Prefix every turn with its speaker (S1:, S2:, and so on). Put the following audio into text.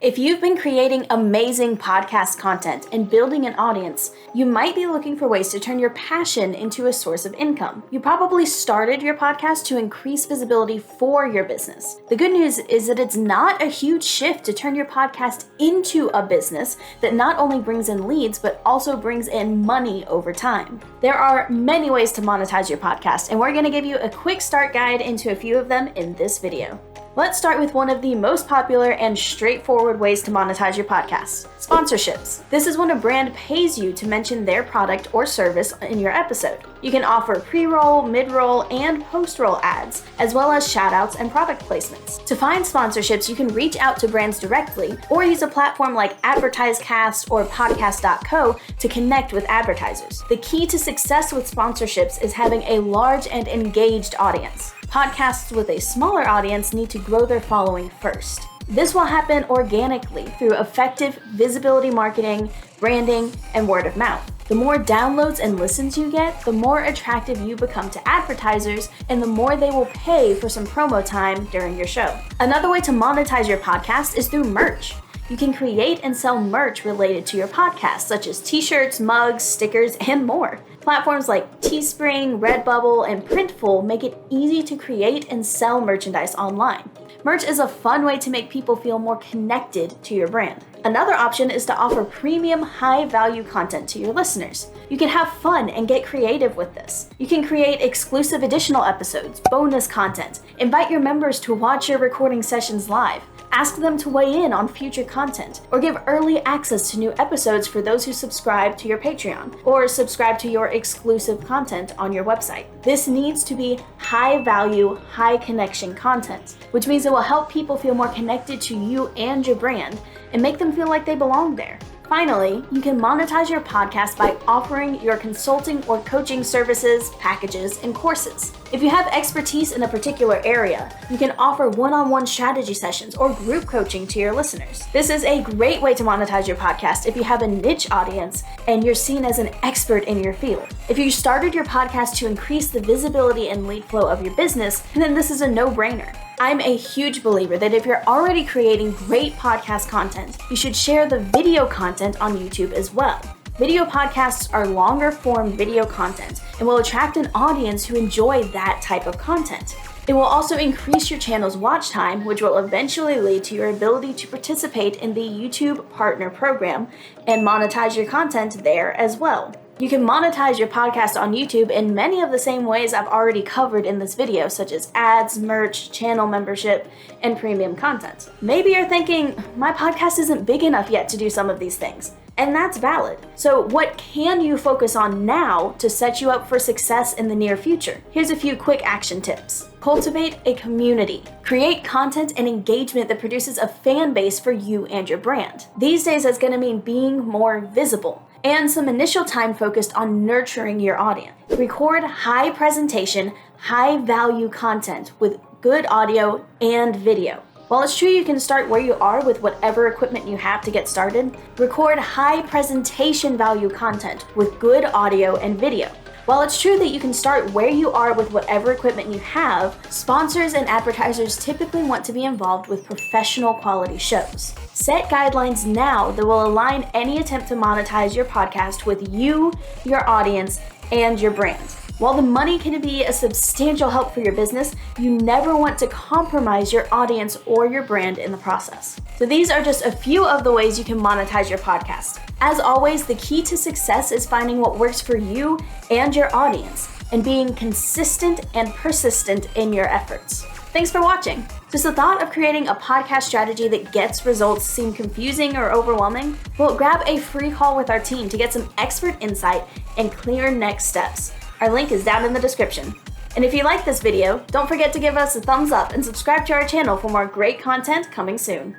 S1: If you've been creating amazing podcast content and building an audience, you might be looking for ways to turn your passion into a source of income. You probably started your podcast to increase visibility for your business. The good news is that it's not a huge shift to turn your podcast into a business that not only brings in leads, but also brings in money over time. There are many ways to monetize your podcast, and we're going to give you a quick start guide into a few of them in this video. Let's start with one of the most popular and straightforward ways to monetize your podcast: sponsorships. This is when a brand pays you to mention their product or service in your episode. You can offer pre-roll, mid-roll, and post-roll ads, as well as shout-outs and product placements. To find sponsorships, you can reach out to brands directly or use a platform like AdvertiseCast or Podcast.co to connect with advertisers. The key to success with sponsorships is having a large and engaged audience. Podcasts with a smaller audience need to grow their following first. This will happen organically through effective visibility marketing, branding, and word of mouth. The more downloads and listens you get, the more attractive you become to advertisers, and the more they will pay for some promo time during your show. Another way to monetize your podcast is through merch. You can create and sell merch related to your podcast, such as t-shirts, mugs, stickers, and more. Platforms like Teespring, Redbubble, and Printful make it easy to create and sell merchandise online. Merch is a fun way to make people feel more connected to your brand. Another option is to offer premium, high-value content to your listeners. You can have fun and get creative with this. You can create exclusive additional episodes, bonus content, invite your members to watch your recording sessions live, ask them to weigh in on future content, or give early access to new episodes for those who subscribe to your Patreon or subscribe to your exclusive content on your website. This needs to be high-value, high-connection content, which means it will help people feel more connected to you and your brand and make them feel like they belong there. Finally, you can monetize your podcast by offering your consulting or coaching services, packages, and courses. If you have expertise in a particular area, you can offer one-on-one strategy sessions or group coaching to your listeners. This is a great way to monetize your podcast if you have a niche audience and you're seen as an expert in your field. If you started your podcast to increase the visibility and lead flow of your business, then this is a no-brainer. I'm a huge believer that if you're already creating great podcast content, you should share the video content on YouTube as well. Video podcasts are longer form video content and will attract an audience who enjoy that type of content. It will also increase your channel's watch time, which will eventually lead to your ability to participate in the YouTube Partner Program and monetize your content there as well. You can monetize your podcast on YouTube in many of the same ways I've already covered in this video, such as ads, merch, channel membership, and premium content. Maybe you're thinking, my podcast isn't big enough yet to do some of these things. And that's valid. So what can you focus on now to set you up for success in the near future? Here's a few quick action tips. Cultivate a community. Create content and engagement that produces a fan base for you and your brand. These days, that's going to mean being more visible and some initial time focused on nurturing your audience. Record high presentation, high value content with good audio and video. While it's true you can start where you are with whatever equipment you have to get started, record high presentation value content with good audio and video. While it's true that you can start where you are with whatever equipment you have, sponsors and advertisers typically want to be involved with professional quality shows. Set guidelines now that will align any attempt to monetize your podcast with you, your audience, and your brand. While the money can be a substantial help for your business, you never want to compromise your audience or your brand in the process. So these are just a few of the ways you can monetize your podcast. As always, the key to success is finding what works for you and your audience and being consistent and persistent in your efforts. Thanks for watching. Does the thought of creating a podcast strategy that gets results seem confusing or overwhelming? Well, grab a free call with our team to get some expert insight and clear next steps. Our link is down in the description. And if you like this video, don't forget to give us a thumbs up and subscribe to our channel for more great content coming soon.